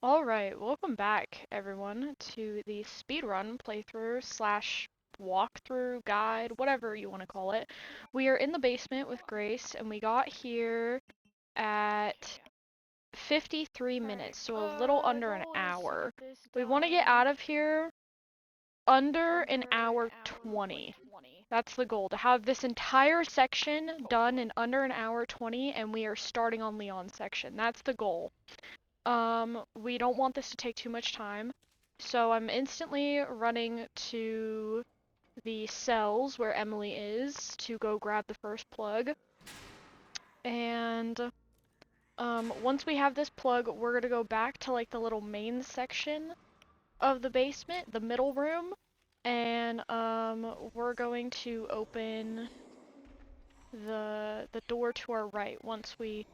Alright, welcome back everyone to the speedrun playthrough slash walkthrough guide, whatever you want to call it. We are in the basement with Grace and we got here at 53 minutes, so a little under an hour. We want to get out of here under an hour 20. That's the goal, to have this entire section done in under an hour 20, and we are starting on Leon's section. That's the goal. We don't want this to take too much time, so I'm instantly running to the cells where Emily is to go grab the first plug. And, once we have this plug, we're gonna go back to, like, the little main section of the basement, the middle room, and, we're going to open the door to our right once we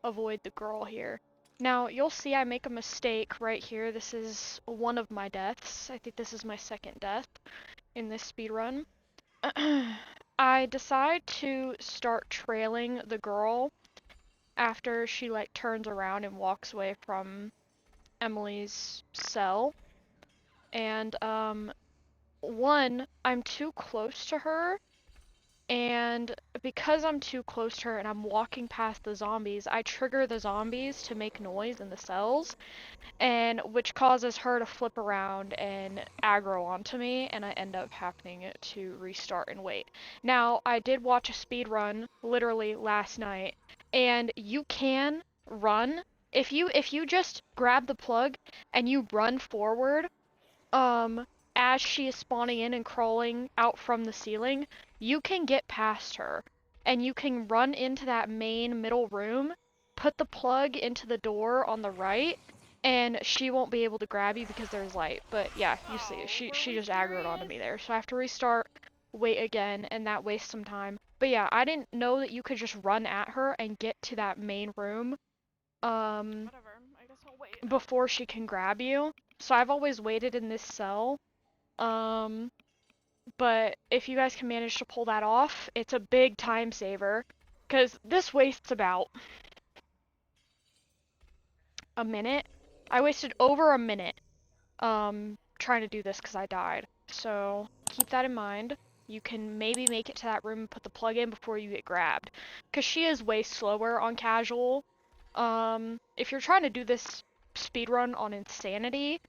avoid the girl here. Now, you'll see I make a mistake right here. This is one of my deaths. I think this is my second death in this speedrun. I decide to start trailing the girl after she, like, turns around and walks away from Emily's cell. And, one, I'm too close to her, and because I'm too close to her and I'm walking past the zombies, I trigger the zombies to make noise in the cells, and which causes her to flip around and aggro onto me, and I end up having to restart and wait. Now, I did watch a speed run literally last night, and you can run if you just grab the plug and you run forward, as she is spawning in and crawling out from the ceiling, you can get past her, and you can run into that main middle room, put the plug into the door on the right, and she won't be able to grab you because there's light. But yeah, you see, she just aggroed onto me there, so I have to restart, wait again, and that wastes some time. But yeah, I didn't know that you could just run at her and get to that main room, Whatever. I guess I'll wait. before she can grab you. So I've always waited in this cell. Um, but if you guys can manage to pull that off, it's a big time saver, because this wastes about a minute. I wasted over a minute, trying to do this because I died. So keep that in mind. You can maybe make it to that room and put the plug in before you get grabbed, because she is way slower on casual. If you're trying to do this speedrun on insanity,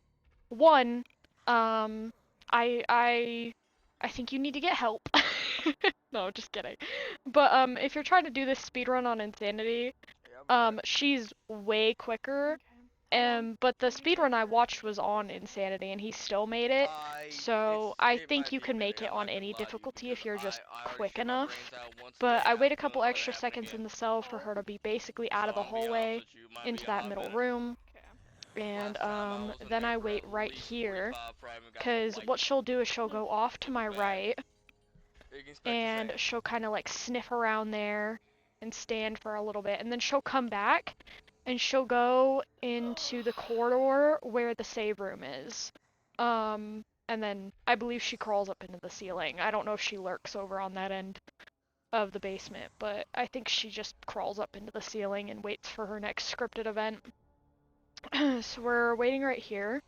one, I think you need to get help. No, just kidding. But if you're trying to do this speedrun on insanity, she's way quicker. But the speedrun I watched was on insanity and he still made it. So I It think might you be a can make minute. it I'm on not gonna any lie to you difficulty because if you're just I already quick shit my enough. brains out once But today. I And I wait a feel couple like it's extra gonna happen seconds again. in the cell for her to be basically out So of the I'm gonna be honest hallway with you. Might be into a that hot middle minute. room. Okay. And Last time I was in then there I for wait at right least here, 45 before I even got to because light. what she'll do is she'll go off It to was my bad. right, You can expect the and same. she'll kind of like sniff around there and stand for a little bit, and then she'll come back and she'll go into the corridor where the save room is. And then I believe she crawls up into the ceiling. I don't know if she lurks over on that end of the basement, but I think she just crawls up into the ceiling and waits for her next scripted event. So we're waiting right here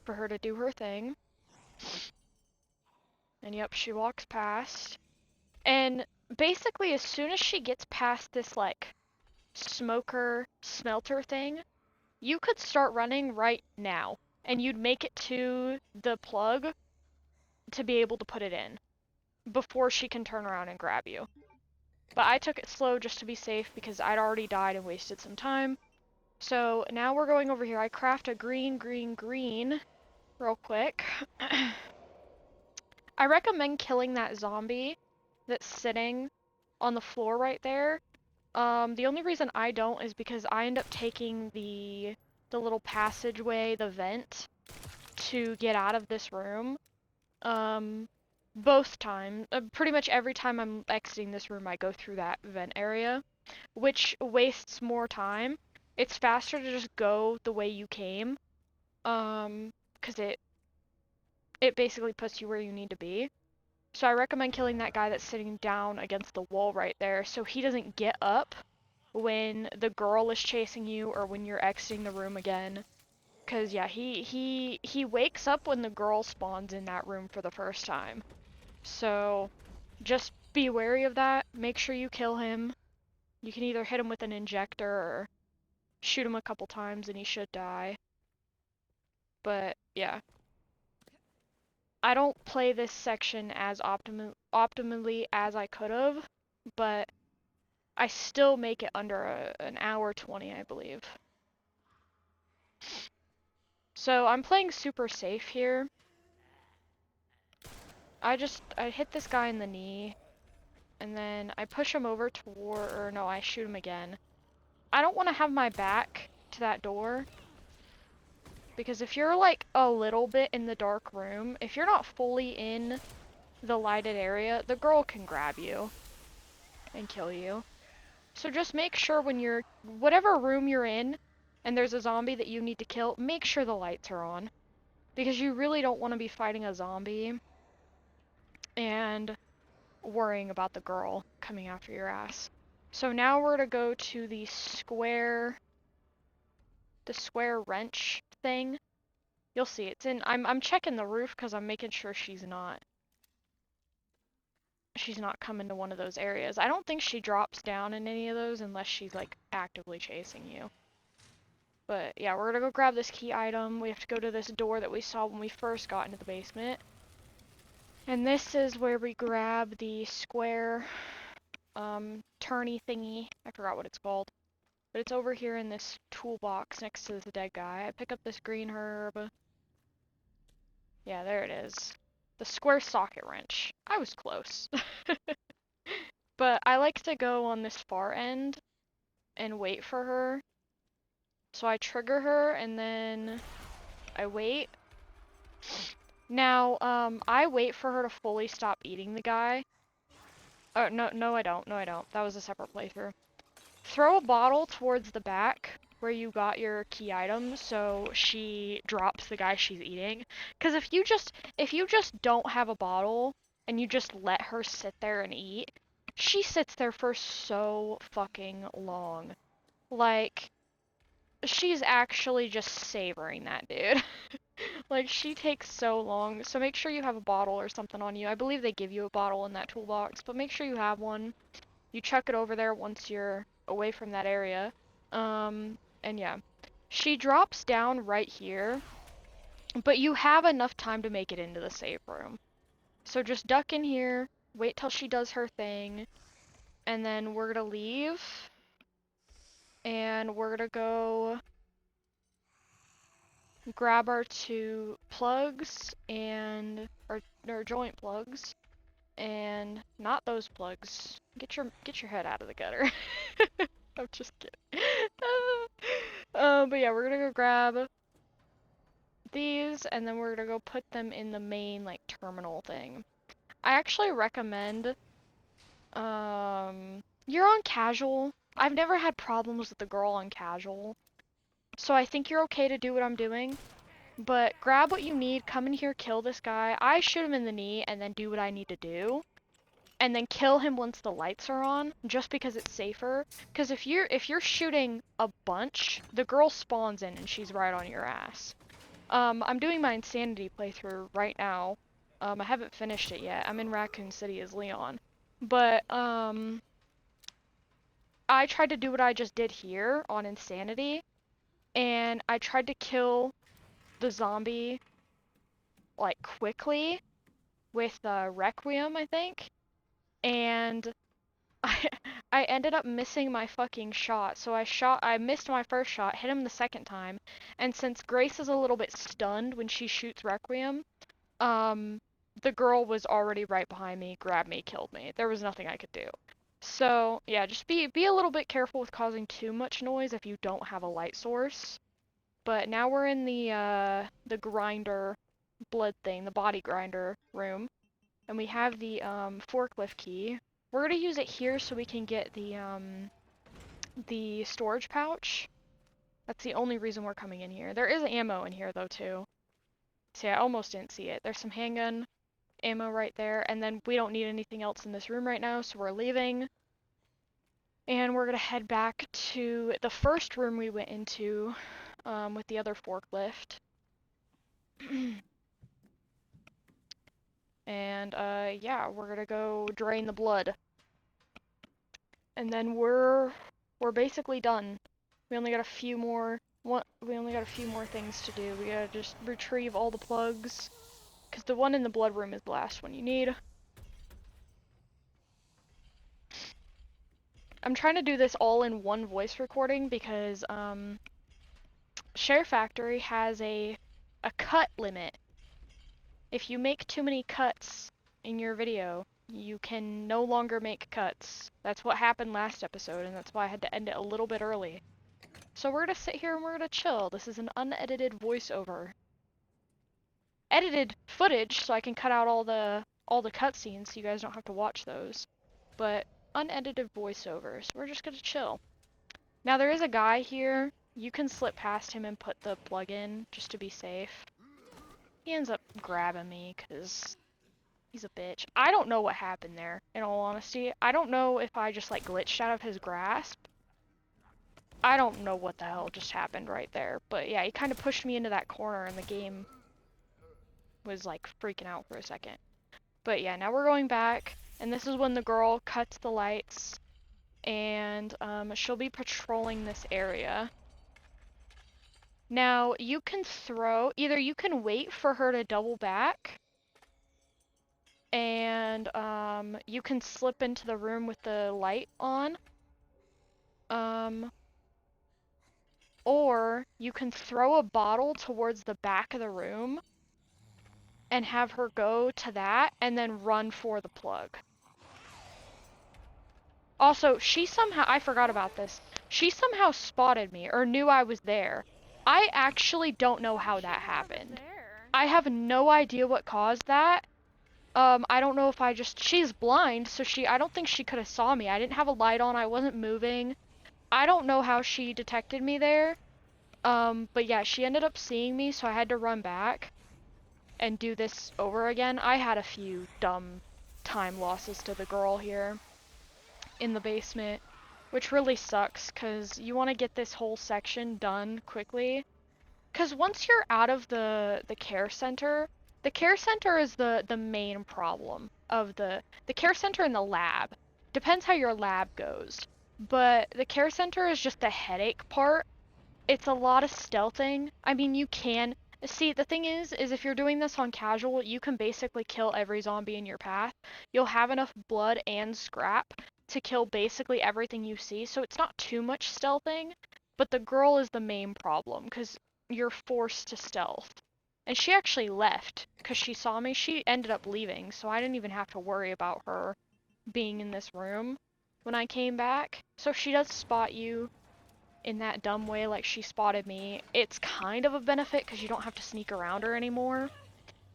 for her to do her thing. And yep, she walks past. And basically, as soon as she gets past this, like, smoker smelter thing, you could start running right now. And you'd make it to the plug to be able to put it in before she can turn around and grab you. But I took it slow just to be safe because I'd already died and wasted some time. So now we're going over here. I craft a green, green, green real quick. I recommend killing that zombie that's sitting on the floor right there. The only reason I don't is because I end up taking the little passageway, the vent, to get out of this room. Um, both times, pretty much every time I'm exiting this room, I go through that vent area, which wastes more time. It's faster to just go the way you came, 'cause it basically puts you where you need to be. So I recommend killing that guy that's sitting down against the wall right there so he doesn't get up when the girl is chasing you or when you're exiting the room again. 'Cause yeah, he wakes up when the girl spawns in that room for the first time. So just be wary of that. Make sure you kill him. You can either hit him with an injector or shoot him a couple times and he should die. But yeah. I don't play this section as optimally as I could have, but I still make it under an hour 20, I believe. So I'm playing super safe here. I hit this guy in the knee, and then I push him over toward, or no, I shoot him again. I don't want to have my back to that door, because if you're like a little bit in the dark room, if you're not fully in the lighted area, the girl can grab you and kill you. So just make sure when you're, whatever room you're in, and there's a zombie that you need to kill, make sure the lights are on. Because you really don't want to be fighting a zombie and worrying about the girl coming after your ass. So now we're to go to the square wrench thing. You'll see it's in, I'm checking the roof because I'm making sure she's not coming to one of those areas. I don't think she drops down in any of those unless she's like actively chasing you. But yeah, we're gonna go grab this key item. We have to go to this door that we saw when we first got into the basement. And this is where we grab the square turny thingy. I forgot what it's called. But it's over here in this toolbox next to the dead guy. I pick up this green herb. Yeah, there it is. The square socket wrench. I was close. But I like to go on this far end and wait for her. So I trigger her and then I wait. Now, I wait for her to fully stop eating the guy. Oh, no I don't. No I don't. That was a separate playthrough. Throw a bottle towards the back where you got your key item so she drops the guy she's eating. Because if you just don't have a bottle and you just let her sit there and eat, she sits there for so fucking long. Like, she's actually just savoring that dude. Like, she takes so long, so make sure you have a bottle or something on you. I believe they give you a bottle in that toolbox, but make sure you have one. You chuck it over there once you're away from that area. And yeah. She drops down right here, but you have enough time to make it into the safe room. So just duck in here, wait till she does her thing, and then we're gonna leave, and we're gonna go grab our two plugs and our joint plugs, and not those plugs. Get your head out of the gutter. I'm just kidding. But yeah, we're gonna go grab these, and then we're gonna go put them in the main like terminal thing. I actually recommend you're on casual. I've never had problems with the girl on casual, so I think you're okay to do what I'm doing. But grab what you need, come in here, kill this guy. I shoot him in the knee and then do what I need to do. And then kill him once the lights are on, just because it's safer. Because if you're shooting a bunch, the girl spawns in and she's right on your ass. I'm doing my Insanity playthrough right now. I haven't finished it yet. I'm in Raccoon City as Leon. But, I tried to do what I just did here on Insanity, and I tried to kill the zombie like quickly with Requiem, I think, and I ended up missing my fucking shot. So I missed my first shot, hit him the second time, and since Grace is a little bit stunned when she shoots Requiem, the girl was already right behind me, grabbed me, killed me. There was nothing I could do. So yeah, just be a little bit careful with causing too much noise if you don't have a light source. But now we're in the grinder blood thing, the body grinder room, and we have the forklift key. We're gonna use it here so we can get the storage pouch. That's the only reason we're coming in here. There is ammo in here though too. See, I almost didn't see it. There's some handgun ammo right there, and then we don't need anything else in this room right now, so we're leaving. And we're gonna head back to the first room we went into. with the other forklift. And yeah, we're gonna go drain the blood. And then we're basically done. We only got a few more things to do. We gotta just retrieve all the plugs, because the one in the blood room is the last one you need. I'm trying to do this all in one voice recording because Share Factory has a cut limit. If you make too many cuts in your video, you can no longer make cuts. That's what happened last episode, and that's why I had to end it a little bit early. So we're gonna sit here and we're gonna chill. This is an unedited voiceover. Edited footage, so I can cut out all the cutscenes, so you guys don't have to watch those. But unedited voiceovers. We're just gonna chill. Now there is a guy here. You can slip past him and put the plug in, just to be safe. He ends up grabbing me, because he's a bitch. I don't know what happened there, in all honesty. I don't know if I just, like, glitched out of his grasp. I don't know what the hell just happened right there. But yeah, he kind of pushed me into that corner, and the game was, like, freaking out for a second. But yeah, now we're going back, and this is when the girl cuts the lights, and she'll be patrolling this area. Now, you can either you can wait for her to double back, and you can slip into the room with the light on, or you can throw a bottle towards the back of the room and have her go to that and then run for the plug. Also, I forgot about this. She somehow spotted me or knew I was there. I actually don't know how that happened. I have no idea what caused that. I don't know if she's blind, so I don't think she could have saw me. I didn't have a light on, I wasn't moving. I don't know how she detected me there. But yeah, she ended up seeing me, so I had to run back and do this over again. I had a few dumb time losses to the girl here in the basement, which really sucks, because you want to get this whole section done quickly. Because once you're out of the care center is the main problem of the care center and the lab. Depends how your lab goes. But the care center is just the headache part. It's a lot of stealthing. I mean, you can see, the thing is if you're doing this on casual, you can basically kill every zombie in your path. You'll have enough blood and scrap to kill basically everything you see, so it's not too much stealthing. But the girl is the main problem, because you're forced to stealth. And she actually left, because she saw me. She ended up leaving, so I didn't even have to worry about her being in this room when I came back. So if she does spot you in that dumb way like she spotted me, it's kind of a benefit, because you don't have to sneak around her anymore.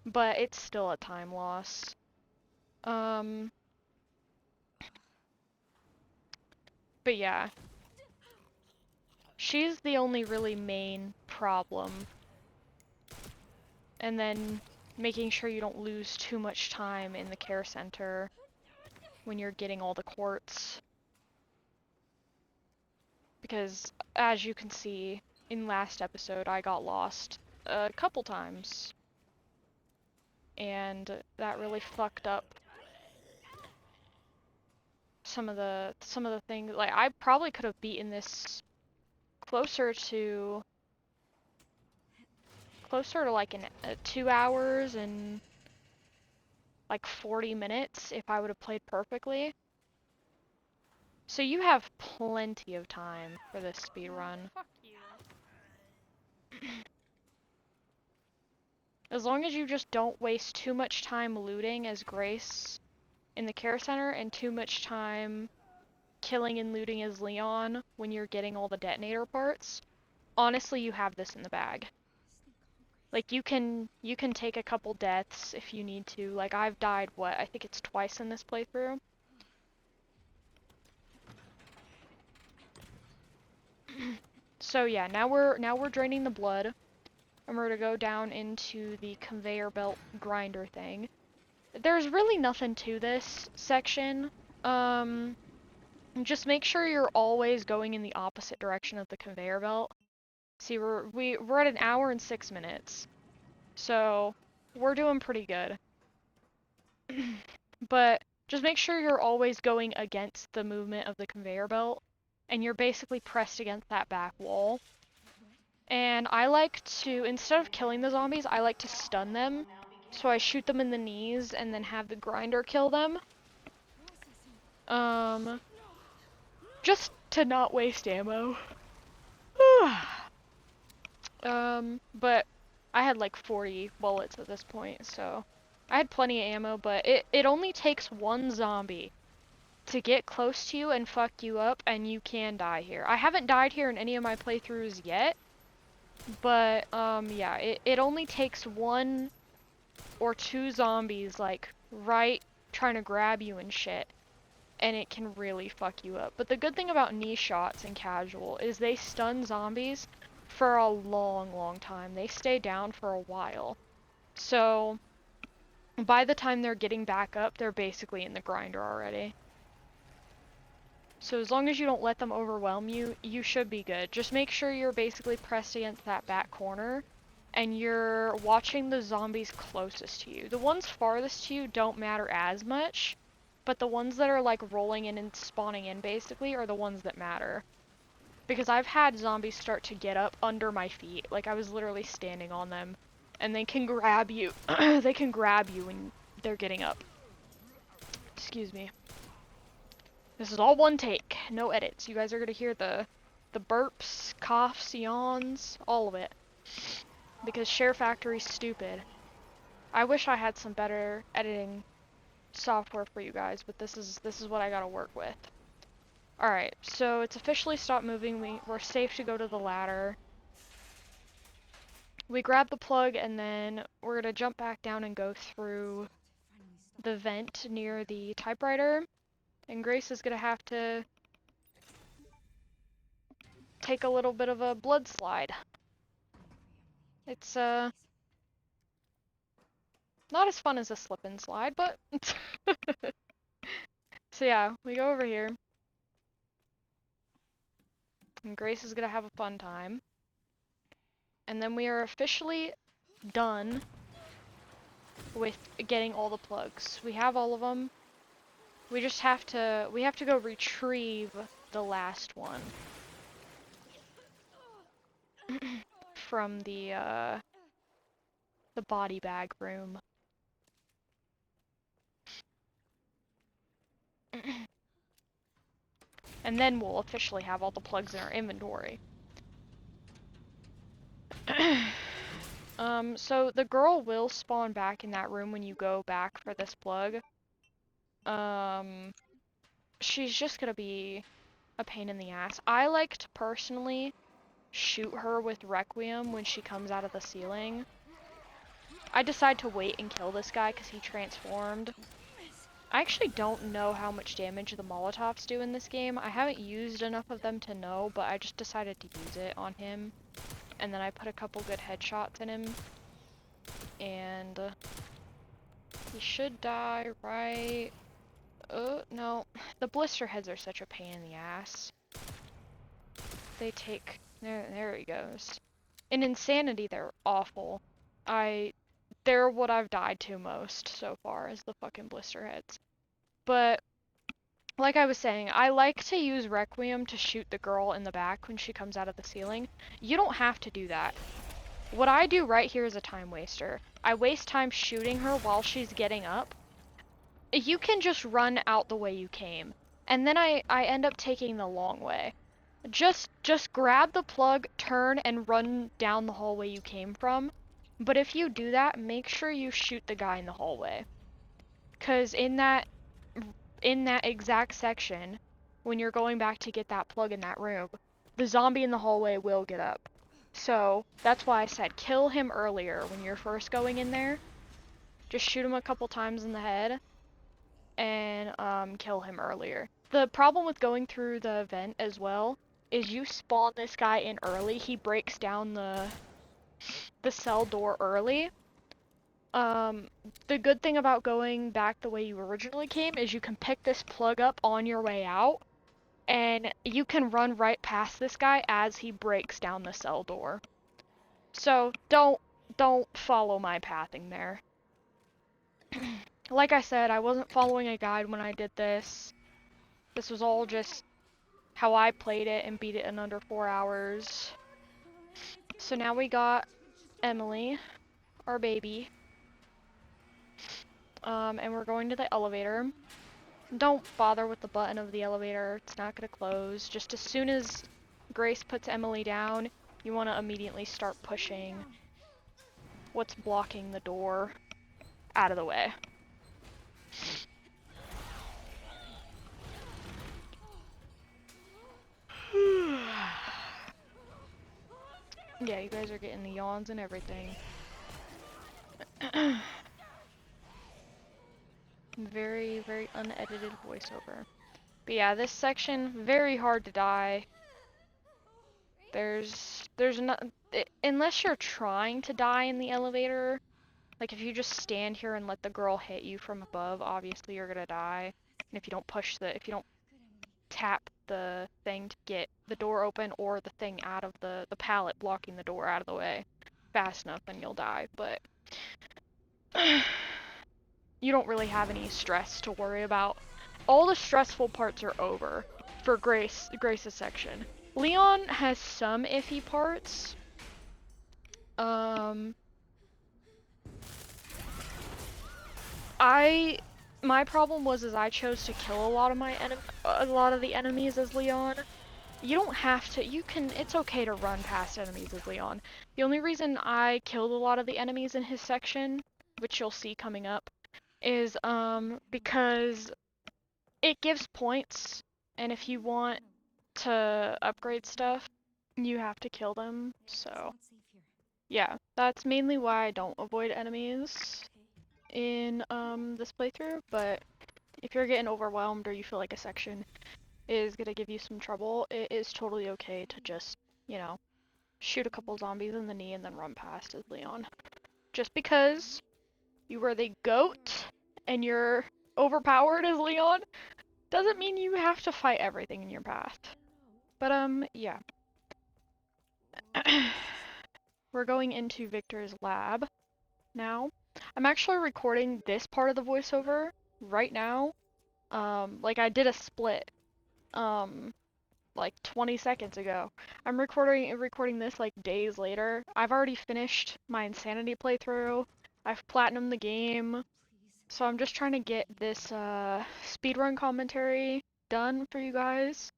But it's still a time loss. But yeah. She's the only really main problem. And then making sure you don't lose too much time in the care center when you're getting all the quartz. Because, as you can see, in last episode I got lost a couple times. And that really fucked up some of the things. Like, I probably could have beaten this closer to like in 2 hours and like 40 minutes if I would have played perfectly. So you have plenty of time for this speedrun. Fuck you. As long as you just don't waste too much time looting as Grace in the care center and too much time killing and looting as Leon when you're getting all the detonator parts. Honestly, you have this in the bag. Like, you can take a couple deaths if you need to. Like, I've died, I think it's twice in this playthrough. So yeah, now we're draining the blood, and we're gonna go down into the conveyor belt grinder thing. There's really nothing to this section. Just make sure you're always going in the opposite direction of the conveyor belt. See, we're at 1 hour and 6 minutes. So, we're doing pretty good. But just make sure you're always going against the movement of the conveyor belt, and you're basically pressed against that back wall. And I like to, instead of killing the zombies, I like to stun them. So I shoot them in the knees and then have the grinder kill them. Just to not waste ammo. But I had like 40 bullets at this point, so I had plenty of ammo, but it only takes one zombie to get close to you and fuck you up, and you can die here. I haven't died here in any of my playthroughs yet, but yeah, it only takes 1 or 2 zombies like right trying to grab you and shit, and it can really fuck you up. But the good thing about knee shots in casual is they stun zombies for a long time. They stay down for a while. So by the time they're getting back up, they're basically in the grinder already. So as long as you don't let them overwhelm you, you should be good. Just make sure you're basically pressed against that back corner and you're watching the zombies closest to you. The ones farthest to you don't matter as much, but the ones that are like rolling in and spawning in basically are the ones that matter. Because I've had zombies start to get up under my feet, like I was literally standing on them, and they can grab you. They can grab you when they're getting up. Excuse me. This is all one take, no edits. You guys are gonna hear the burps, coughs, yawns, all of it. Because Share Factory's stupid. I wish I had some better editing software for you guys, but this is what I gotta work with. Alright, so it's officially stopped moving. We're safe to go to the ladder. We grab the plug and then we're gonna jump back down and go through the vent near the typewriter. And Grace is gonna have to take a little bit of a blood slide. It's not as fun as a slip and slide, but so yeah, we go over here. And Grace is gonna have a fun time. And then we are officially done with getting all the plugs. We have all of them. We just have to go retrieve the last one from the body bag room. And then we'll officially have all the plugs in our inventory. So the girl will spawn back in that room when you go back for this plug. She's just gonna be a pain in the ass. I like to personally shoot her with Requiem when she comes out of the ceiling. I decide to wait and kill this guy because he transformed. I actually don't know how much damage the Molotovs do in this game. I haven't used enough of them to know, but I just decided to use it on him. And then I put a couple good headshots in him. And he should die right... Oh, no. The blister heads are such a pain in the ass. They take... There he goes. In Insanity, they're awful. They're what I've died to most so far, is the fucking blister heads. But, like I was saying, I like to use Requiem to shoot the girl in the back when she comes out of the ceiling. You don't have to do that. What I do right here is a time waster. I waste time shooting her while she's getting up. You can just run out the way you came. And then I end up taking the long way. Just grab the plug, turn, and run down the hallway you came from. But if you do that, make sure you shoot the guy in the hallway. 'Cause in that exact section, when you're going back to get that plug in that room, the zombie in the hallway will get up. So, that's why I said kill him earlier when you're first going in there. Just shoot him a couple times in the head, and kill him earlier. The problem with going through the vent as well is you spawn this guy in early, he breaks down the cell door early. The good thing about going back the way you originally came is you can pick this plug up on your way out, and you can run right past this guy as he breaks down the cell door. So don't follow my pathing there. Like I said, I wasn't following a guide when I did this. This was all just how I played it and beat it in under 4 hours. So now we got Emily, our baby. And we're going to the elevator. Don't bother with the button of the elevator, it's not gonna close. Just as soon as Grace puts Emily down, you want to immediately start pushing what's blocking the door out of the way. Yeah, you guys are getting the yawns and everything. Very, very unedited voiceover. But yeah, this section, very hard to die. There's not, unless you're trying to die in the elevator, like if you just stand here and let the girl hit you from above, obviously you're gonna die. And if you don't if you don't tap the thing to get the door open or the thing out of the pallet blocking the door out of the way fast enough, then you'll die. But you don't really have any stress to worry about. All the stressful parts are over for Grace's section. Leon has some iffy parts. My problem was I chose to kill a lot of the enemies as Leon. You don't have to, it's okay to run past enemies as Leon. The only reason I killed a lot of the enemies in his section, which you'll see coming up, is because it gives points, and if you want to upgrade stuff, you have to kill them, so yeah, that's mainly why I don't avoid enemies in this playthrough. But if you're getting overwhelmed or you feel like a section is gonna give you some trouble, it is totally okay to just, you know, shoot a couple zombies in the knee and then run past as Leon. Just because you were the GOAT and you're overpowered as Leon doesn't mean you have to fight everything in your path. But yeah. We're going into Victor's lab now. I'm actually recording this part of the voiceover right now. Like I did a split like 20 seconds ago. I'm recording this like days later. I've already finished my Insanity playthrough. I've platinumed the game. So I'm just trying to get this speedrun commentary done for you guys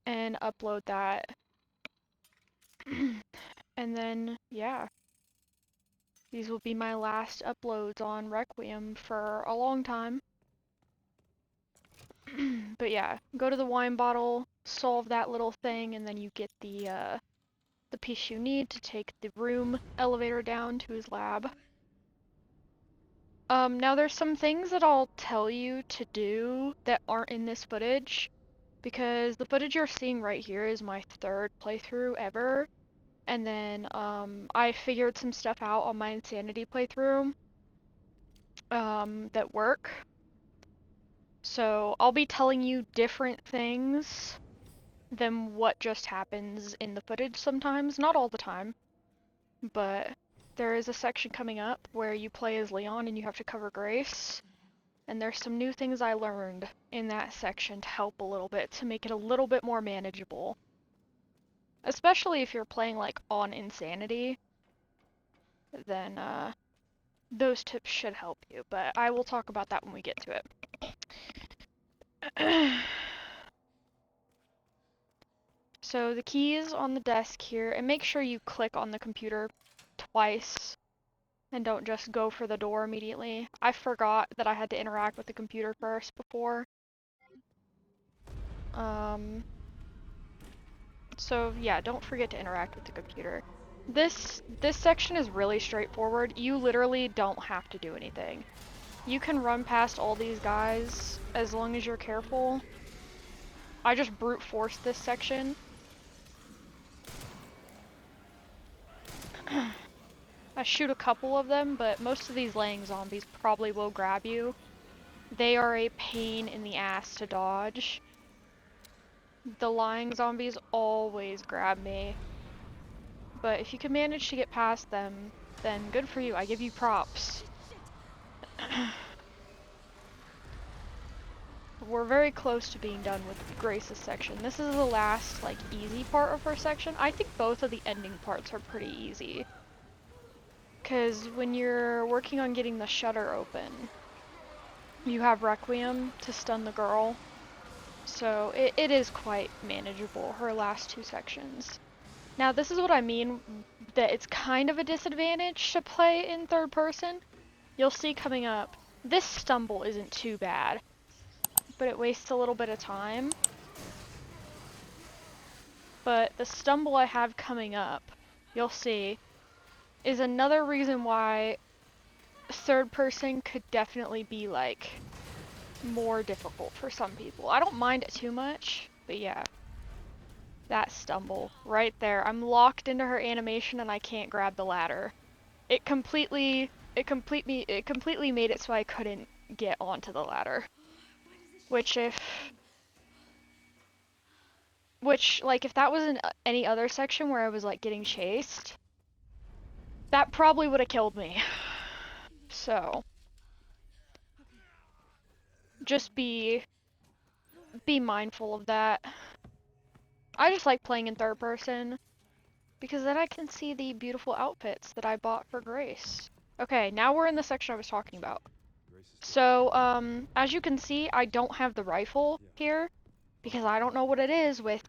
and upload that. And then yeah, these will be my last uploads on Requiem for a long time. But yeah, go to the wine bottle, solve that little thing, and then you get the piece you need to take the room elevator down to his lab. Now there's some things that I'll tell you to do that aren't in this footage, because the footage you're seeing right here is my 3rd playthrough ever, and then I figured some stuff out on my Insanity playthrough that work. So I'll be telling you different things than what just happens in the footage sometimes, not all the time, but there is a section coming up where you play as Leon and you have to cover Grace, and there's some new things I learned in that section to help a little bit, to make it a little bit more manageable. Especially if you're playing like on Insanity, then those tips should help you, but I will talk about that when we get to it. So the keys on the desk here, and make sure you click on the computer twice and don't just go for the door immediately. I forgot that I had to interact with the computer first before. So yeah, don't forget to interact with the computer. This section is really straightforward. You literally don't have to do anything. You can run past all these guys as long as you're careful. I just brute forced this section. I shoot a couple of them, but most of these laying zombies probably will grab you. They are a pain in the ass to dodge. The lying zombies always grab me. But if you can manage to get past them, then good for you. I give you props. We're very close to being done with Grace's section. This is the last, like, easy part of her section. I think both of the ending parts are pretty easy. Because when you're working on getting the shutter open, you have Requiem to stun the girl. So it is quite manageable, her last two sections. Now this is what I mean, that it's kind of a disadvantage to play in third person. You'll see coming up, this stumble isn't too bad, but it wastes a little bit of time. But the stumble I have coming up, you'll see, is another reason why third person could definitely be like more difficult for some people. I don't mind it too much, but yeah. That stumble right there. I'm locked into her animation and I can't grab the ladder. It completely made it so I couldn't get onto the ladder. Which like if that was in any other section where I was like getting chased, that probably would have killed me. So just be mindful of that. I just like playing in third person because then I can see the beautiful outfits that I bought for Grace. Okay, now we're in the section I was talking about. So, as you can see, I don't have the rifle here because I don't know what it is with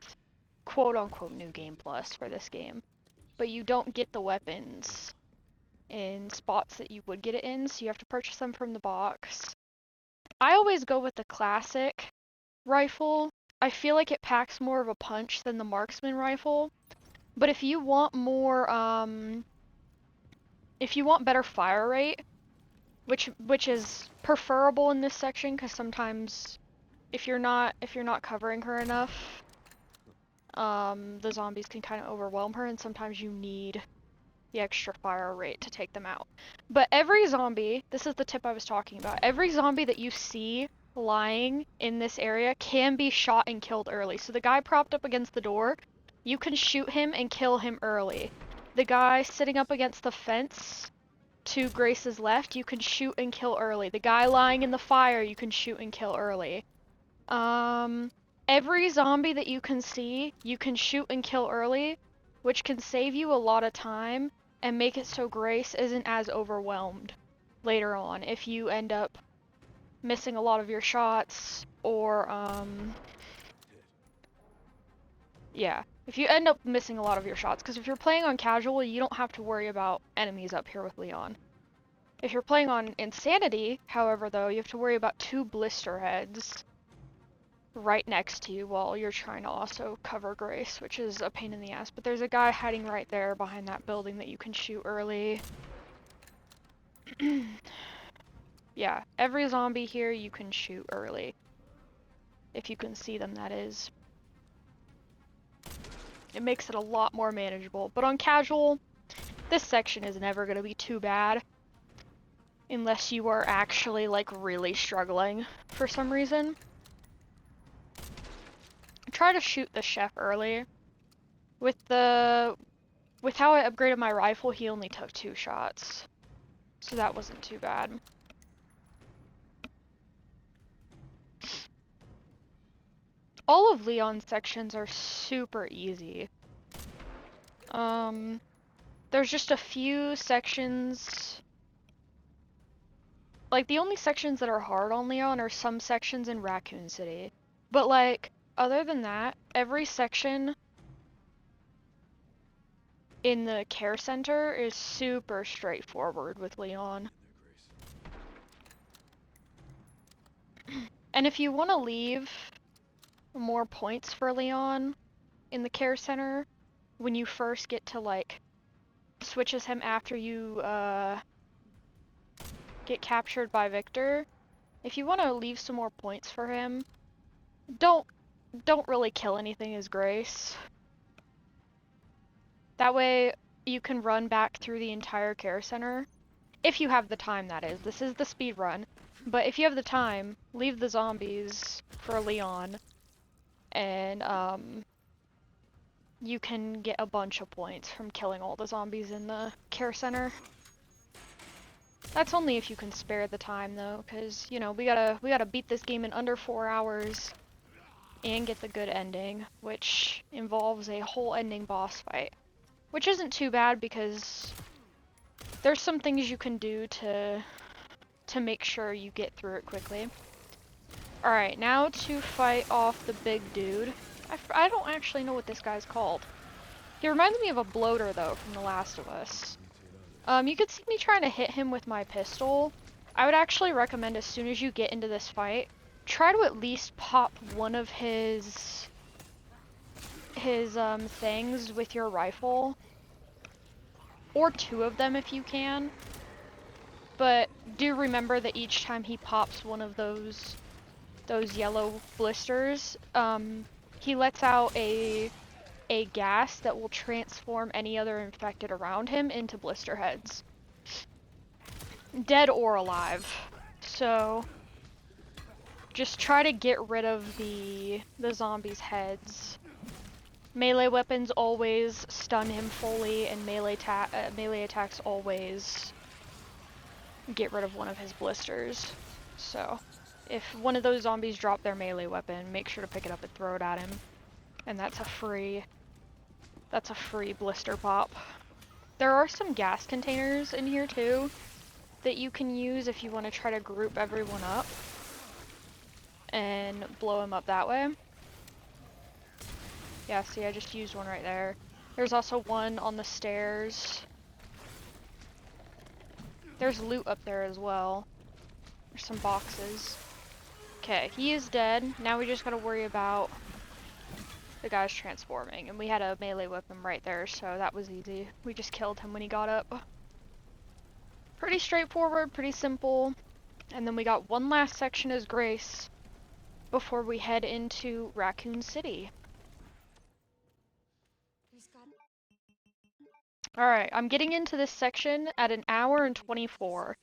quote-unquote New Game Plus for this game. But you don't get the weapons in spots that you would get it in, so you have to purchase them from the box. I always go with the classic rifle. I feel like it packs more of a punch than the marksman rifle. But if you want more, if you want better fire rate, which is preferable in this section, because sometimes if you're not covering her enough, the zombies can kind of overwhelm her, and sometimes you need the extra fire rate to take them out. But every zombie, this is the tip I was talking about, every zombie that you see lying in this area can be shot and killed early. So the guy propped up against the door, you can shoot him and kill him early. The guy sitting up against the fence to Grace's left, you can shoot and kill early. The guy lying in the fire, you can shoot and kill early. Every zombie that you can see, you can shoot and kill early, which can save you a lot of time and make it so Grace isn't as overwhelmed later on if you end up missing a lot of your shots or, yeah. If you end up missing a lot of your shots, because if you're playing on casual, you don't have to worry about enemies up here with Leon. If you're playing on Insanity, however, though, you have to worry about two blister heads right next to you while you're trying to also cover Grace, which is a pain in the ass. But there's a guy hiding right there behind that building that you can shoot early. Yeah, every zombie here you can shoot early. If you can see them, that is. It makes it a lot more manageable. But on casual, this section is never going to be too bad. Unless you are actually, like, really struggling for some reason. Try to shoot the chef early. With how I upgraded my rifle, he only took 2 shots. So that wasn't too bad. All of Leon's sections are super easy. There's just a few sections... Like, the only sections that are hard on Leon are some sections in Raccoon City. But, like, other than that, every section in the care center is super straightforward with Leon. And if you want to leave more points for Leon in the care center, when you first get to, like, switches him after you, get captured by Victor, if you want to leave some more points for him, don't really kill anything as Grace. That way you can run back through the entire care center. If you have the time, that is. This is the speed run. But if you have the time, leave the zombies for Leon. and you can get a bunch of points from killing all the zombies in the care center. That's only if you can spare the time though, because you know we gotta beat this game in under 4 hours and get the good ending, which involves a whole ending boss fight, which isn't too bad because there's some things you can do to make sure you get through it quickly. All right, now to fight off the big dude. I don't actually know what this guy's called. He reminds me of a bloater though from The Last of Us. You could see me trying to hit him with my pistol. I would actually recommend as soon as you get into this fight, try to at least pop one of his things with your rifle. Or two of them if you can. But do remember that each time he pops one of those yellow blisters, he lets out a gas that will transform any other infected around him into blister heads. Dead or alive. So just try to get rid of the zombies' heads. Melee weapons always stun him fully, and melee attacks always get rid of one of his blisters. So if one of those zombies drop their melee weapon, make sure to pick it up and throw it at him. And that's a free blister pop. There are some gas containers in here too that you can use if you want to try to group everyone up and blow them up that way. Yeah, see, I just used one right there. There's also one on the stairs. There's loot up there as well. There's some boxes. Okay, he is dead. Now we just gotta worry about the guy's transforming. And we had a melee weapon right there, so that was easy. We just killed him when he got up. Pretty straightforward, pretty simple. And then we got one last section as Grace before we head into Raccoon City. Alright, I'm getting into this section at 1 hour and 24.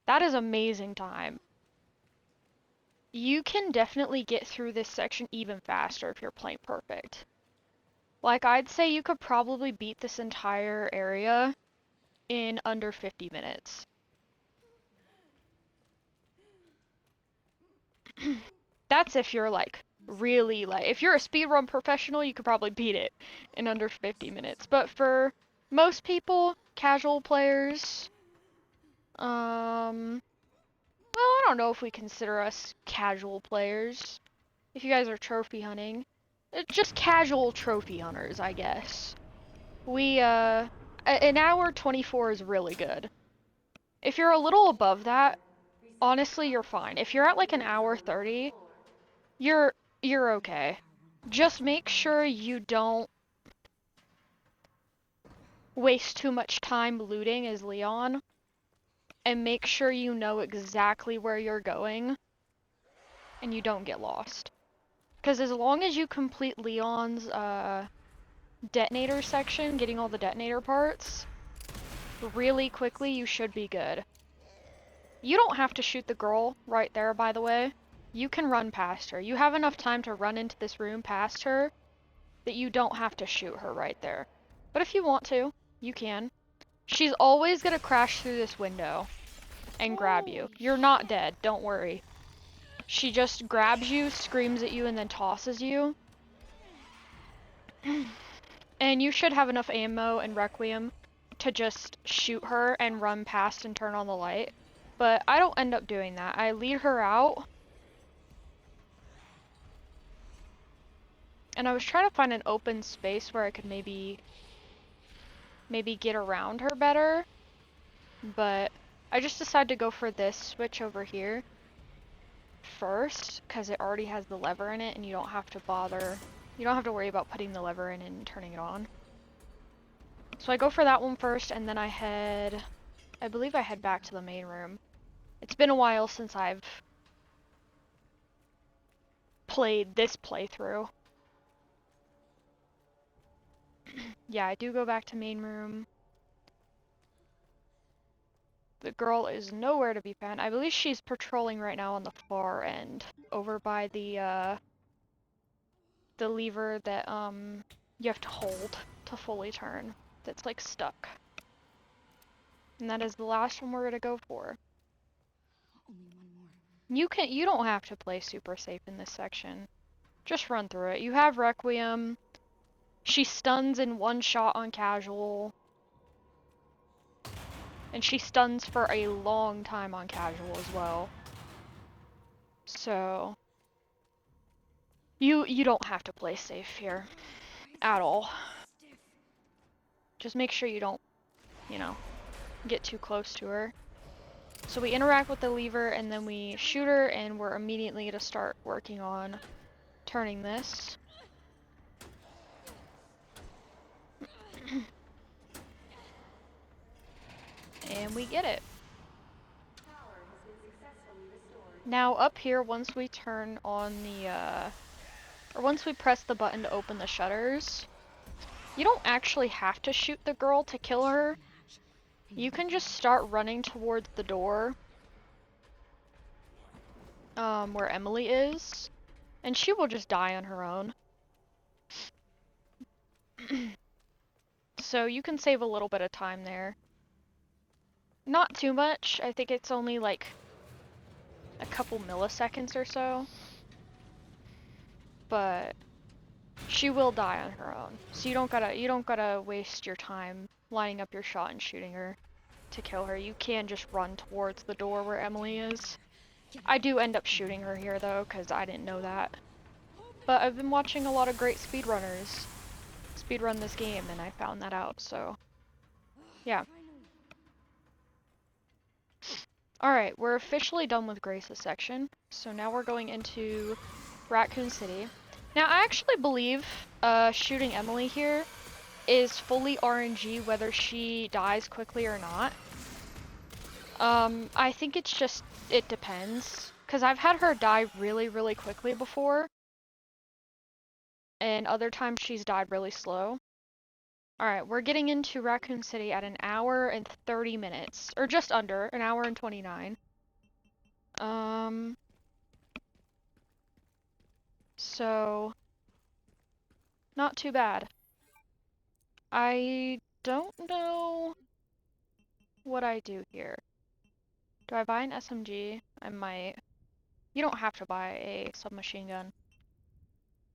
That is amazing time. You can definitely get through this section even faster if you're playing perfect. Like, I'd say you could probably beat this entire area in under 50 minutes. That's if you're like really if you're a speedrun professional, you could probably beat it in under 50 minutes. But for most people, casual players, well, I don't know if we consider us casual players. If you guys are trophy hunting, just casual trophy hunters, I guess. We, 1 hour 24 is really good. If you're a little above that, honestly, you're fine. If you're at like 1 hour 30, you're okay. Just make sure you don't waste too much time looting as Leon, and make sure you know exactly where you're going, and you don't get lost. Because as long as you complete Leon's, detonator section, getting all the detonator parts, really quickly, you should be good. You don't have to shoot the girl right there, by the way. You can run past her. You have enough time to run into this room past her that you don't have to shoot her right there. But if you want to, you can. She's always gonna crash through this window and grab you. You're not dead, don't worry. She just grabs you, screams at you, and then tosses you. And you should have enough ammo and Requiem to just shoot her and run past and turn on the light. But I don't end up doing that. I lead her out. And I was trying to find an open space where I could maybe get around her better. But I just decided to go for this switch over here first, because it already has the lever in it and you don't have to worry about putting the lever in and turning it on. So I go for that one first, and then I believe I head back to the main room. It's been a while since I've played this playthrough. Yeah, I do go back to main room. The girl is nowhere to be found. I believe she's patrolling right now on the far end, over by the the lever that you have to hold to fully turn. That's like stuck. And that is the last one we're gonna go for. Only one more. You don't have to play super safe in this section. Just run through it. You have Requiem. She stuns in one shot on casual. And she stuns for a long time on casual as well. So you don't have to play safe here at all. Just make sure you don't, you know, get too close to her. So we interact with the lever and then we shoot her, and we're immediately gonna start working on turning this. And we get it. Now up here, once we turn on the, or once we press the button to open the shutters, you don't actually have to shoot the girl to kill her. You can just start running towards the door, where Emily is, and she will just die on her own. So you can save a little bit of time there. Not too much. I think it's only like a couple milliseconds or so. But she will die on her own. So you don't gotta waste your time lining up your shot and shooting her to kill her. You can just run towards the door where Emily is. I do end up shooting her here though, because I didn't know that. But I've been watching a lot of great speedrunners speedrun this game, and I found that out, so yeah. Alright, we're officially done with Grace's section, so now we're going into Raccoon City. Now, I actually believe shooting Emily here is fully RNG whether she dies quickly or not. I think it's just, it depends. Because I've had her die really, really quickly before. And other times she's died really slow. Alright, we're getting into Raccoon City at 1 hour and 30 minutes. Or just under, 1 hour and 29. So, not too bad. I don't know what I do here. Do I buy an SMG? I might. You don't have to buy a submachine gun.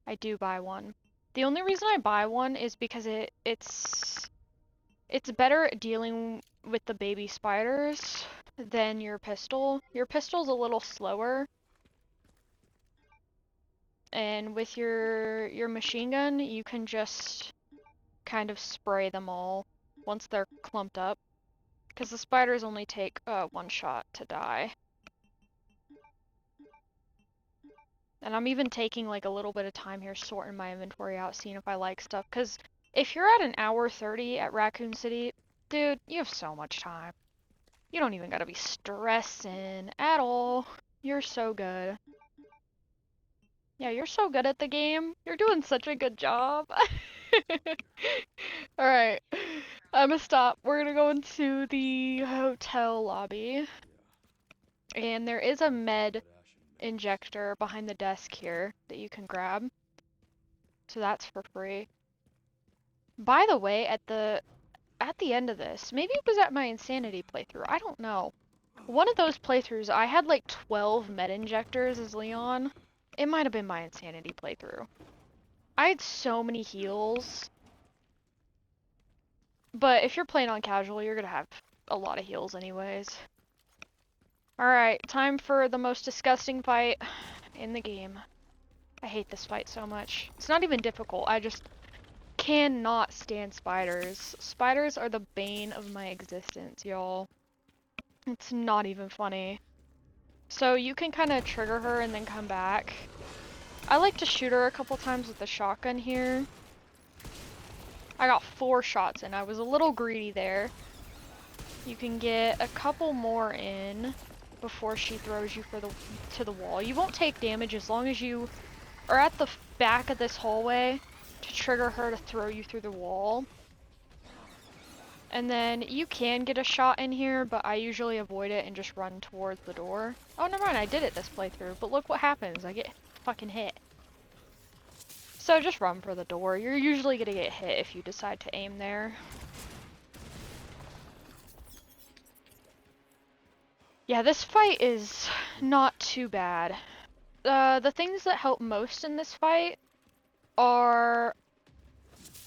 I do buy one. The only reason I buy one is because it's better at dealing with the baby spiders than your pistol. Your pistol's a little slower. And with your machine gun, you can just kind of spray them all once they're clumped up. Because the spiders only take one shot to die. And I'm even taking like a little bit of time here sorting my inventory out, seeing if I like stuff. Because if you're at 1 hour 30 at Raccoon City, dude, you have so much time. You don't even gotta be stressing at all. You're so good. Yeah, you're so good at the game. You're doing such a good job. Alright, I'm gonna stop. We're gonna go into the hotel lobby. And there is a med injector behind the desk here that you can grab. So that's for free. By the way, at the end of this, maybe it was at my Insanity playthrough, I don't know. One of those playthroughs, I had like 12 med injectors as Leon. It might have been my Insanity playthrough. I had so many heals. But if you're playing on casual, you're gonna have a lot of heals anyways. Alright, time for the most disgusting fight in the game. I hate this fight so much. It's not even difficult, I just cannot stand spiders. Spiders are the bane of my existence, y'all. It's not even funny. So you can kind of trigger her and then come back. I like to shoot her a couple times with the shotgun here. I got 4 shots in. I was a little greedy there. You can get a couple more in before she throws you to the wall. You won't take damage as long as you are at the back of this hallway to trigger her to throw you through the wall. And then you can get a shot in here, but I usually avoid it and just run towards the door. Oh, never mind, I did it this playthrough, but look what happens. I get fucking hit. So just run for the door. You're usually gonna get hit if you decide to aim there. Yeah, this fight is not too bad. The things that help most in this fight are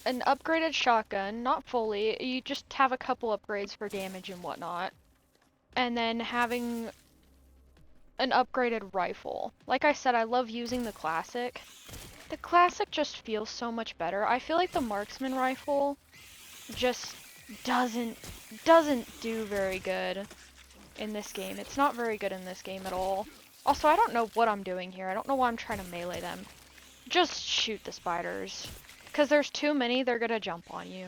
an upgraded shotgun, not fully, you just have a couple upgrades for damage and whatnot. And then having an upgraded rifle. Like I said, I love using the classic. The classic just feels so much better. I feel like the marksman rifle just doesn't do very good in this game. It's not very good in this game at all. Also, I don't know what I'm doing here. I don't know why I'm trying to melee them. Just shoot the spiders. Because there's too many, they're gonna jump on you.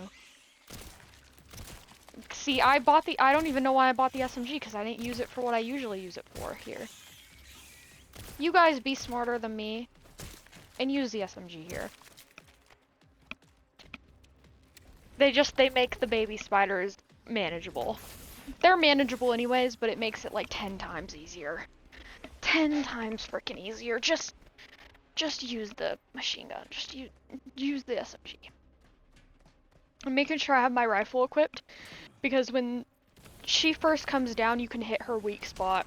See, I don't even know why I bought the SMG, because I didn't use it for what I usually use it for here. You guys be smarter than me, and use the SMG here. They make the baby spiders manageable. They're manageable anyways, but it makes it like 10 times easier. 10 times freaking easier. Just use the machine gun. Just use the SMG. I'm making sure I have my rifle equipped, because when she first comes down, you can hit her weak spot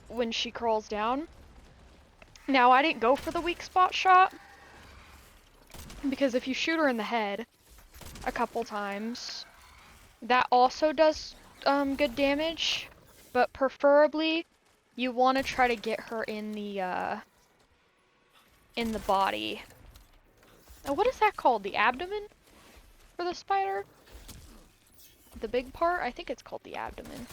when she crawls down. Now, I didn't go for the weak spot shot, because if you shoot her in the head a couple times, that also does good damage, but preferably you want to try to get her in the body. Now, what is that called? The abdomen for the spider? The big part? I think it's called the abdomen.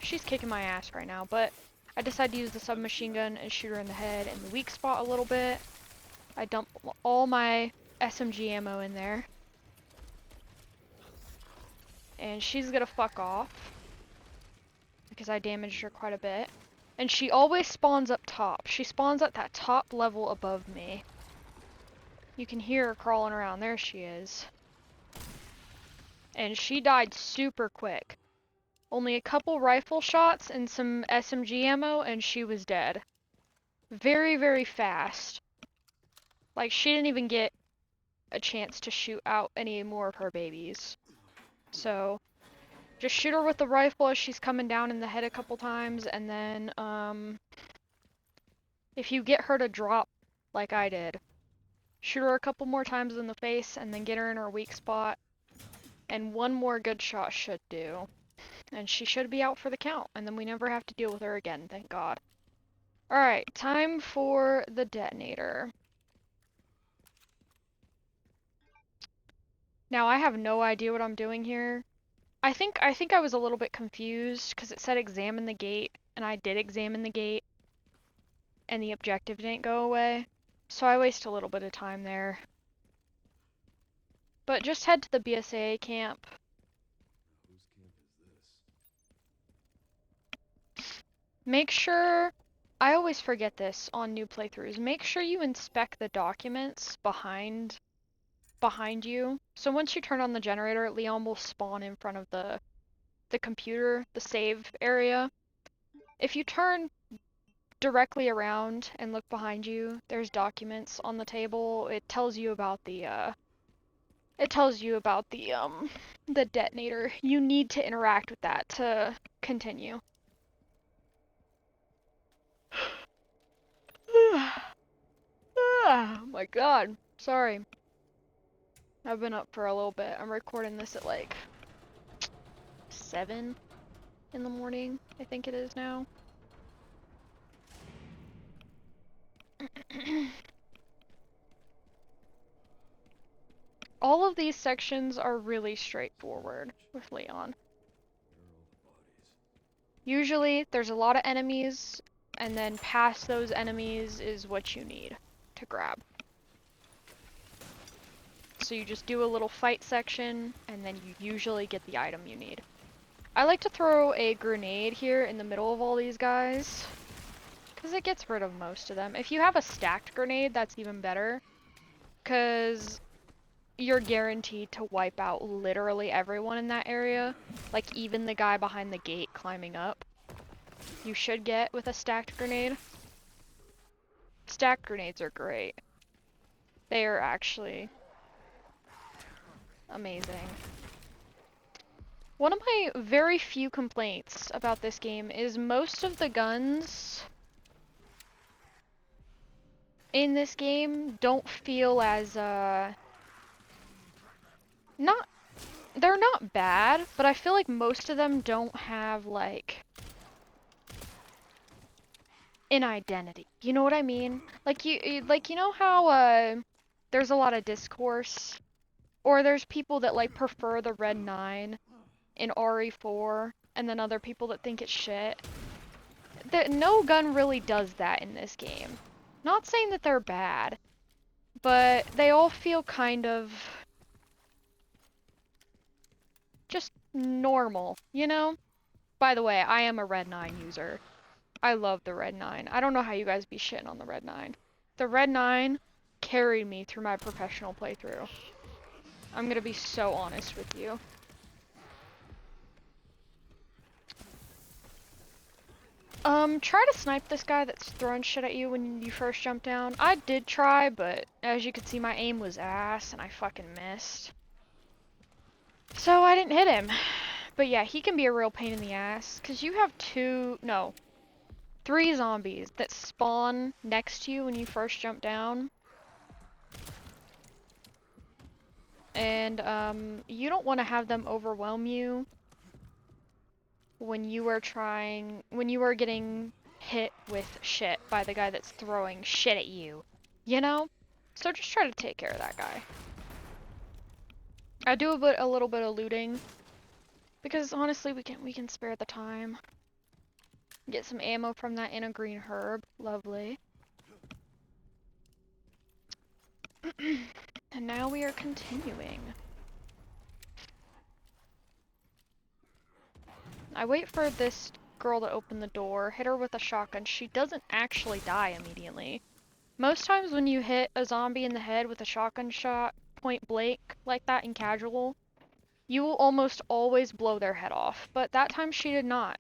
She's kicking my ass right now, but I decided to use the submachine gun and shoot her in the head and the weak spot a little bit. I dump all my SMG ammo in there. And she's gonna fuck off, because I damaged her quite a bit. And she always spawns up top. She spawns at that top level above me. You can hear her crawling around. There she is. And she died super quick. Only a couple rifle shots and some SMG ammo and she was dead. Very, very fast. Like, she didn't even get a chance to shoot out any more of her babies. So, just shoot her with the rifle as she's coming down in the head a couple times, and then, if you get her to drop like I did, shoot her a couple more times in the face, and then get her in her weak spot, and one more good shot should do. And she should be out for the count, and then we never have to deal with her again, thank God. Alright, time for the detonator. Now, I have no idea what I'm doing here. I think I was a little bit confused, because it said examine the gate, and I did examine the gate, and the objective didn't go away. So I waste a little bit of time there. But just head to the BSAA camp. Whose camp is this? Make sure, I always forget this on new playthroughs, make sure you inspect the documents behind you. So once you turn on the generator, Leon will spawn in front of the computer, the save area. If you turn directly around and look behind you, there's documents on the table. It tells you about the the detonator. You need to interact with that to continue. Oh my god. Sorry. I've been up for a little bit. I'm recording this at like 7 in the morning, I think it is now. All of these sections are really straightforward with Leon. Usually there's a lot of enemies, and then past those enemies is what you need to grab. So you just do a little fight section, and then you usually get the item you need. I like to throw a grenade here in the middle of all these guys, because it gets rid of most of them. If you have a stacked grenade, that's even better, because you're guaranteed to wipe out literally everyone in that area. Like, even the guy behind the gate climbing up. You should get with a stacked grenade. Stacked grenades are great. They are actually amazing. One of my very few complaints about this game is most of the guns in this game don't feel as, not, they're not bad, but I feel like most of them don't have, like, an identity. You know what I mean? Like, you know how, there's a lot of discourse, or there's people that, like, prefer the Red 9 in RE4, and then other people that think it's shit. No gun really does that in this game. Not saying that they're bad, but they all feel kind of just normal, you know? By the way, I am a Red 9 user. I love the Red 9. I don't know how you guys be shitting on the Red 9. The Red 9 carried me through my professional playthrough. I'm gonna be so honest with you. Try to snipe this guy that's throwing shit at you when you first jump down. I did try, but as you can see, my aim was ass and I fucking missed. So I didn't hit him. But yeah, he can be a real pain in the ass, because you have three zombies that spawn next to you when you first jump down. And, you don't want to have them overwhelm you when you are getting hit with shit by the guy that's throwing shit at you, you know? So just try to take care of that guy. I do a little bit of looting, because honestly we can spare the time. Get some ammo from that in a green herb, lovely. And now we are continuing. I wait for this girl to open the door, hit her with a shotgun. She doesn't actually die immediately. Most times when you hit a zombie in the head with a shotgun shot, point blank, like that in casual, you will almost always blow their head off, but that time she did not.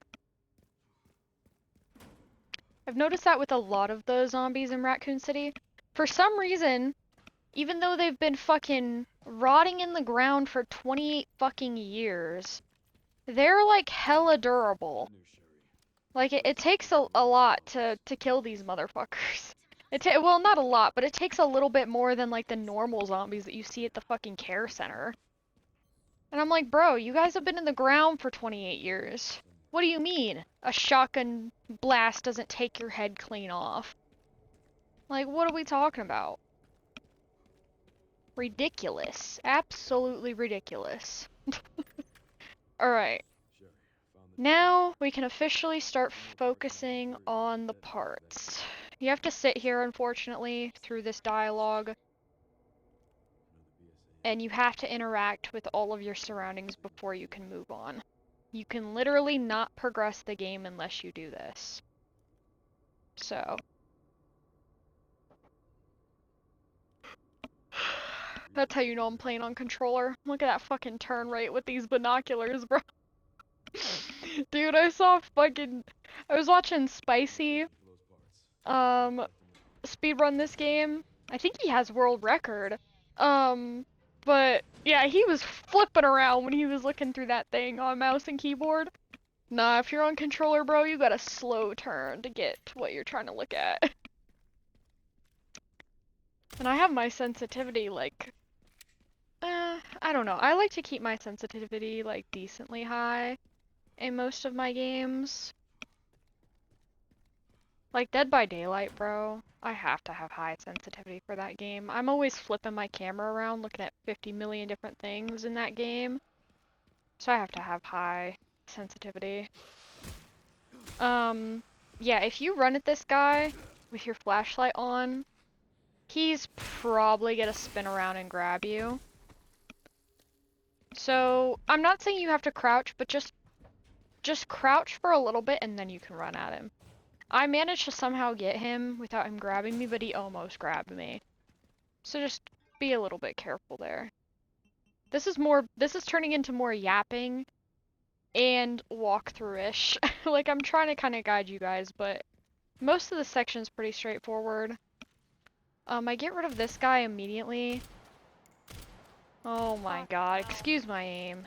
I've noticed that with a lot of the zombies in Raccoon City. For some reason, even though they've been fucking rotting in the ground for 28 fucking years, they're like hella durable. Like, it takes a lot to kill these motherfuckers. Well, not a lot, but it takes a little bit more than, like, the normal zombies that you see at the fucking care center. And I'm like, bro, you guys have been in the ground for 28 years. What do you mean? A shotgun blast doesn't take your head clean off. Like, what are we talking about? Ridiculous. Absolutely ridiculous. Alright. Now we can officially start focusing on the parts. You have to sit here, unfortunately, through this dialogue. And you have to interact with all of your surroundings before you can move on. You can literally not progress the game unless you do this. So. That's how you know I'm playing on controller. Look at that fucking turn rate with these binoculars, bro. Dude, I was watching Spicy, speedrun this game. I think he has world record. But yeah, he was flipping around when he was looking through that thing on mouse and keyboard. Nah, if you're on controller, bro, you gotta slow turn to get to what you're trying to look at. And I have my sensitivity, like, I don't know. I like to keep my sensitivity, like, decently high in most of my games. Like Dead by Daylight, bro. I have to have high sensitivity for that game. I'm always flipping my camera around looking at 50 million different things in that game. So I have to have high sensitivity. Yeah, if you run at this guy with your flashlight on, he's probably gonna spin around and grab you. So, I'm not saying you have to crouch, but just crouch for a little bit and then you can run at him. I managed to somehow get him without him grabbing me, but he almost grabbed me. So just be a little bit careful there. This is turning into more yapping and walkthrough-ish. Like, I'm trying to kind of guide you guys, but most of the section's pretty straightforward. I get rid of this guy immediately. Oh my Fuck god, no. excuse my aim.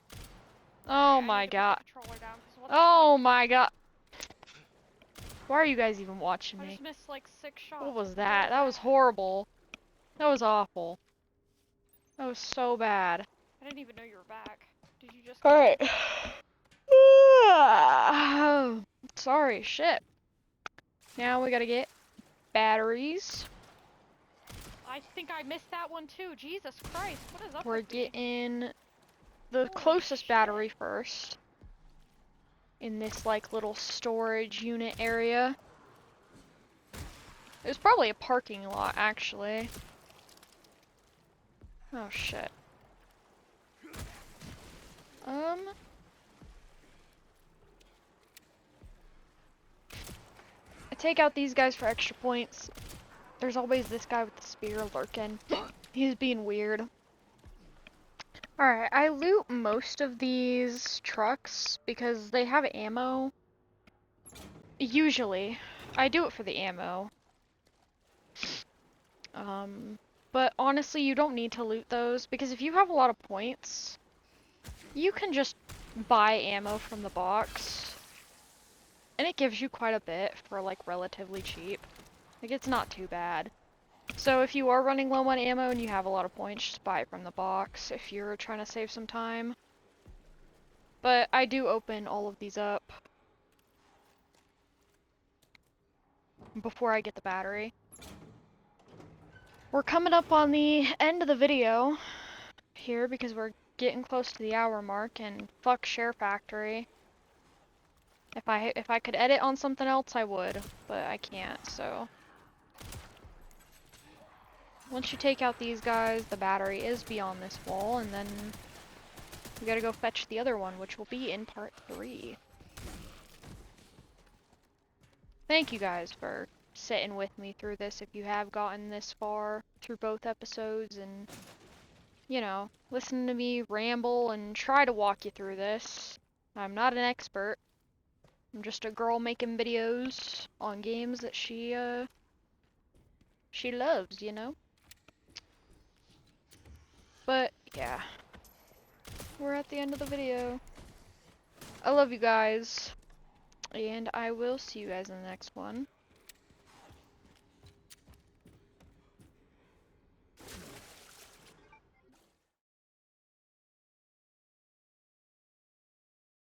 Alright, Oh I my need to put god. the controller down, 'cause what the Oh fuck? my god. Why are you guys even watching I me? just missed like 6 shots. What was It's that? really That was bad. horrible. That was awful. That was so bad. I didn't even know you were back. Did you just Alright. Sorry, shit. Now we gotta get batteries. I think I missed that one too. Jesus Christ, what is up We're with me? getting the Holy closest shit. battery first. In this like little storage unit area. It was probably a parking lot actually. Oh shit. I take out these guys for extra points. There's always this guy with the spear lurking. He's being weird. Alright, I loot most of these trucks because they have ammo. Usually. I do it for the ammo. But honestly, you don't need to loot those because if you have a lot of points, you can just buy ammo from the box. And it gives you quite a bit for like relatively cheap. Like it's not too bad. So if you are running low on ammo and you have a lot of points, just buy it from the box if you're trying to save some time. But I do open all of these up before I get the battery. We're coming up on the end of the video here because we're getting close to the hour mark and fuck Share Factory. If I could edit on something else I would, but I can't, so. Once you take out these guys, the battery is beyond this wall, and then we gotta go fetch the other one, which will be in part 3. Thank you guys for sitting with me through this if you have gotten this far through both episodes and, you know, listen to me ramble and try to walk you through this. I'm not an expert. I'm just a girl making videos on games that she loves, you know? But, yeah. We're at the end of the video. I love you guys. And I will see you guys in the next one.